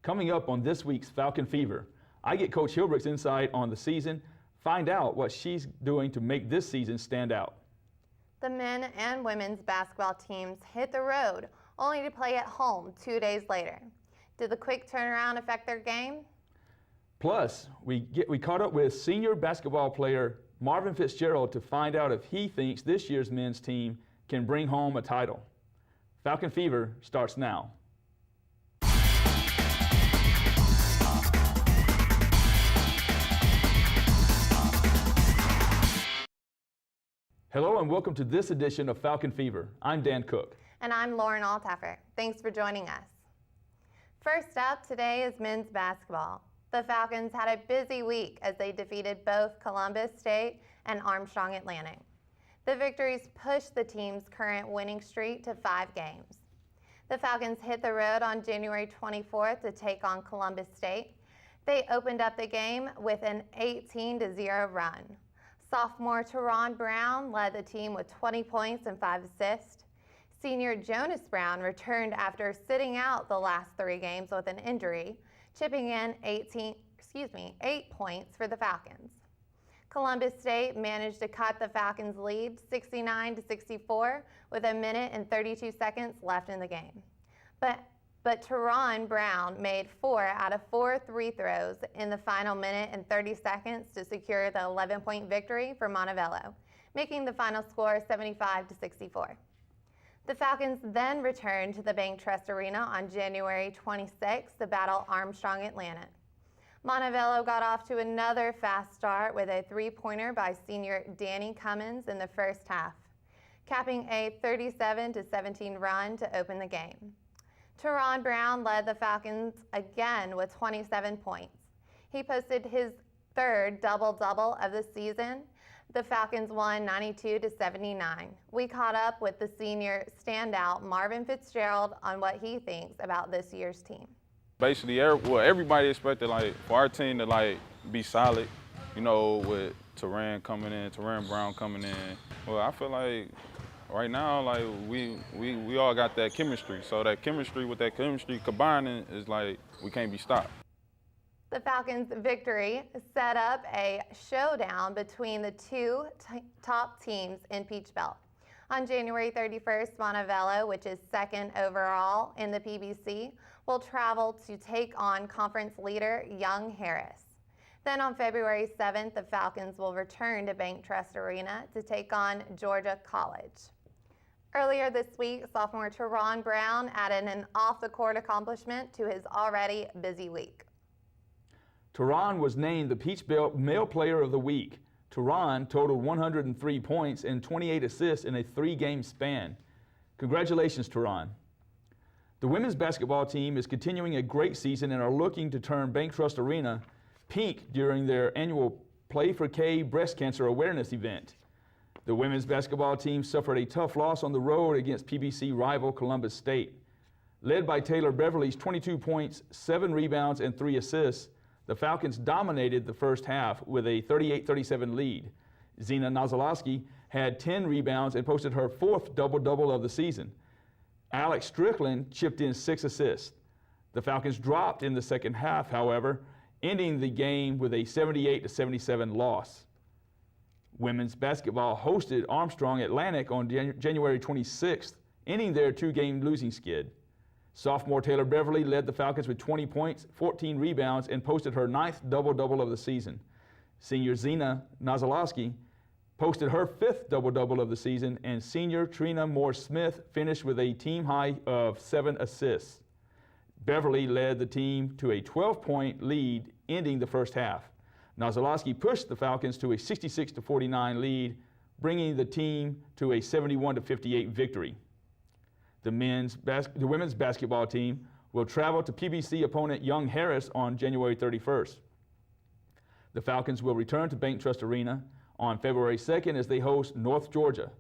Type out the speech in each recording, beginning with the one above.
Coming up on this week's Falcon Fever, I get Coach Hilbrich's insight on the season, find out what she's doing to make this season stand out. The men and women's basketball teams hit the road, only to play at home 2 days later. Did the quick turnaround affect their game? Plus, we caught up with senior basketball player Marvin Fitzgerald to find out if he thinks this year's men's team can bring home a title. Falcon Fever starts now. Hello and welcome to this edition of Falcon Fever. I'm Dan Cook. And I'm Lauren Altaffer. Thanks for joining us. First up today is men's basketball. The Falcons had a busy week as they defeated both Columbus State and Armstrong Atlantic. The victories pushed the team's current winning streak to 5 games. The Falcons hit the road on January 24th to take on Columbus State. They opened up the game with an 18-0 run. Sophomore Troran Brown led the team with 20 points and 5 assists. Senior Jonas Brown returned after sitting out the last 3 games with an injury, chipping in 8 points for the Falcons. Columbus State managed to cut the Falcons' lead 69-64 with a minute and 32 seconds left in the game. But Troran Brown made 4 out of 4 free throws in the final minute and 30 seconds to secure the 11-point victory for Montevallo, making the final score 75-64. The Falcons then returned to the Bank Trust Arena on January 26th to battle Armstrong Atlantic. Montevallo got off to another fast start with a 3-pointer by senior Danny Cummins in the first half, capping a 37-17 run to open the game. Troran Brown led the Falcons again with 27 points. He posted his 3rd double-double of the season. The Falcons won 92-79. We caught up with the senior standout Marvin Fitzgerald on what he thinks about this year's team. Basically, everybody expected for our team to be solid, with Troran Brown coming in. Well, I feel like right now, we all got that chemistry. So that chemistry combining is we can't be stopped. The Falcons' victory set up a showdown between the 2 top teams in Peach Belt. On January 31st, Montevallo, which is 2nd overall in the PBC, will travel to take on conference leader Young Harris. Then on February 7th, the Falcons will return to Bank Trust Arena to take on Georgia College. Earlier this week, sophomore Troran Brown added an off-the-court accomplishment to his already busy week. Troran was named the Peach Belt Male Player of the Week. Troran totaled 103 points and 28 assists in a 3-game span. Congratulations, Troran. The women's basketball team is continuing a great season and are looking to turn Bank Trust Arena pink during their annual Play for K breast cancer awareness event. The women's basketball team suffered a tough loss on the road against PBC rival Columbus State. Led by Taylor Beverly's 22 points, 7 rebounds, and 3 assists, the Falcons dominated the first half with a 38-37 lead. Zena Nazalowski had 10 rebounds and posted her 4th double-double of the season. Alex Strickland chipped in 6 assists. The Falcons dropped in the second half, however, ending the game with a 78-77 loss. Women's basketball hosted Armstrong Atlantic on January 26th, ending their 2-game losing skid. Sophomore Taylor Beverly led the Falcons with 20 points, 14 rebounds, and posted her 9th double-double of the season. Senior Zena Nazalowski posted her 5th double-double of the season, and senior Trina Moore-Smith finished with a team high of 7 assists. Beverly led the team to a 12-point lead, ending the first half. Nazalowski pushed the Falcons to a 66-49 lead, bringing the team to a 71-58 victory. The women's basketball team will travel to PBC opponent Young Harris on January 31st. The Falcons will return to Bank Trust Arena on February 2nd as they host North Georgia.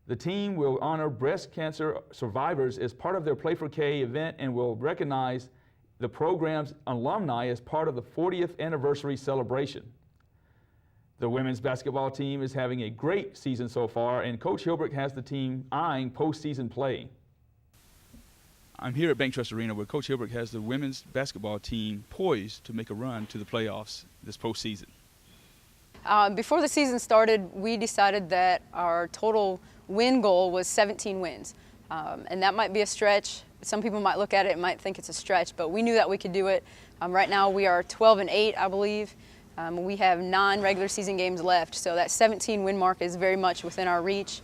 The team will honor breast cancer survivors as part of their Play for K event and will recognize the program's alumni as part of the 40th anniversary celebration. The women's basketball team is having a great season so far, and Coach Hilbrich has the team eyeing postseason play. I'm here at Bank Trust Arena where Coach Hilbrich has the women's basketball team poised to make a run to the playoffs this postseason. Before the season started, we decided that our total win goal was 17 wins. And that might be a stretch. Some people might look at it and might think it's a stretch, but we knew that we could do it. Right now we are 12-8, I believe. We have 9 regular season games left, so that 17 win mark is very much within our reach.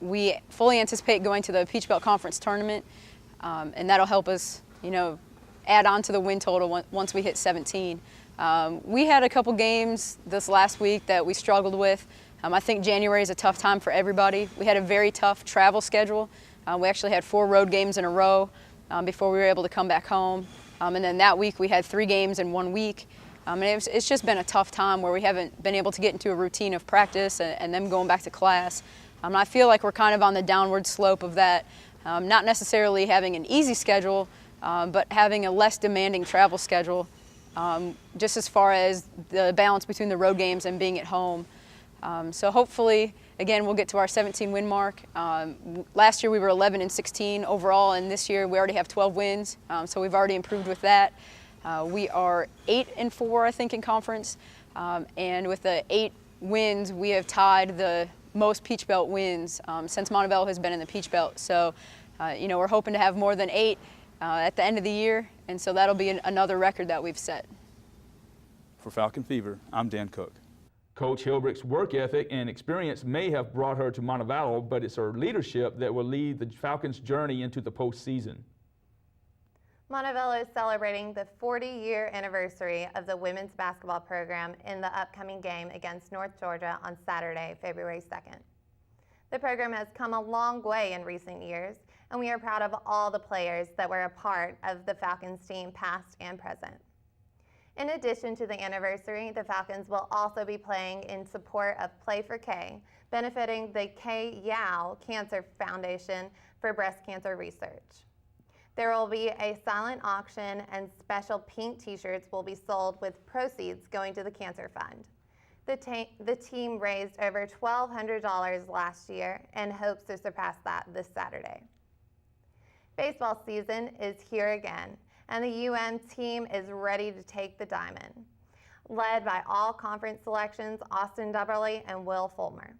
We fully anticipate going to the Peach Belt Conference tournament, and that'll help us, add on to the win total once we hit 17. We had a couple games this last week that we struggled with. I think January is a tough time for everybody. We had a very tough travel schedule. We actually had 4 road games in a row before we were able to come back home. And then that week we had 3 games in 1 week. And it's just been a tough time where we haven't been able to get into a routine of practice and then going back to class. I feel like we're kind of on the downward slope of that, not necessarily having an easy schedule, but having a less demanding travel schedule, just as far as the balance between the road games and being at home. So hopefully, again, we'll get to our 17 win mark. Last year we were 11-16 overall, and this year we already have 12 wins, so we've already improved with that. We are 8-4, I think, in conference, and with the 8 wins, we have tied the most Peach Belt wins since Montevallo has been in the Peach Belt. So, we're hoping to have more than 8 at the end of the year, and so that'll be another record that we've set. For Falcon Fever, I'm Dan Cook. Coach Hilbrich's work ethic and experience may have brought her to Montevallo, but it's her leadership that will lead the Falcons' journey into the postseason. Montevallo is celebrating the 40-year anniversary of the women's basketball program in the upcoming game against North Georgia on Saturday, February 2nd. The program has come a long way in recent years, and we are proud of all the players that were a part of the Falcons team, past and present. In addition to the anniversary, the Falcons will also be playing in support of Play for K, benefiting the K Yao Cancer Foundation for breast cancer research. There will be a silent auction, and special pink t-shirts will be sold with proceeds going to the Cancer Fund. The team raised over $1,200 last year and hopes to surpass that this Saturday. Baseball season is here again, and the UM team is ready to take the diamond, led by all conference selections Austin Dubberly and Will Fulmer.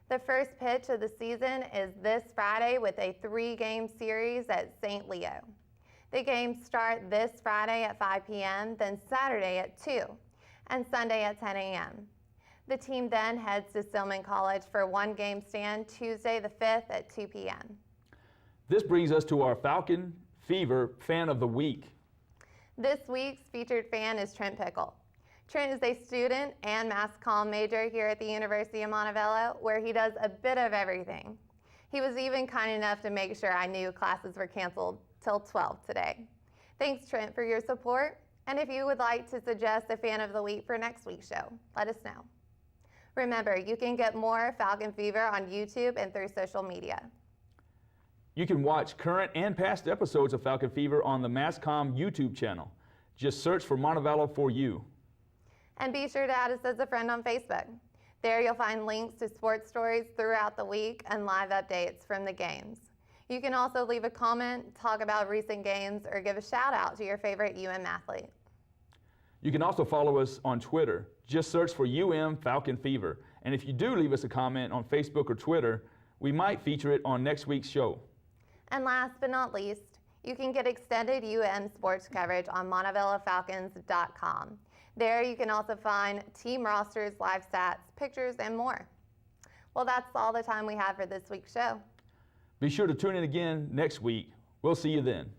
The first pitch of the season is this Friday with a 3-game series at St. Leo. The games start this Friday at 5 p.m., then Saturday at 2, and Sunday at 10 a.m. The team then heads to Stillman College for a 1-game stand Tuesday the 5th at 2 p.m. This brings us to our Falcon Fever Fan of the Week. This week's featured fan is Trent Pickle. Trent is a student and mass comm major here at the University of Montevallo, where he does a bit of everything. He was even kind enough to make sure I knew classes were canceled till 12 today. Thanks, Trent, for your support. And if you would like to suggest a fan of the week for next week's show, let us know. Remember, you can get more Falcon Fever on YouTube and through social media. You can watch current and past episodes of Falcon Fever on the MassCom YouTube channel. Just search for Montevallo for you. And be sure to add us as a friend on Facebook. There you'll find links to sports stories throughout the week and live updates from the games. You can also leave a comment, talk about recent games, or give a shout out to your favorite UM athlete. You can also follow us on Twitter. Just search for Falcon Fever. And if you do leave us a comment on Facebook or Twitter, we might feature it on next week's show. And last but not least, you can get extended sports coverage on MontevalloFalcons.com. There you can also find team rosters, live stats, pictures, and more. Well, that's all the time we have for this week's show. Be sure to tune in again next week. We'll see you then.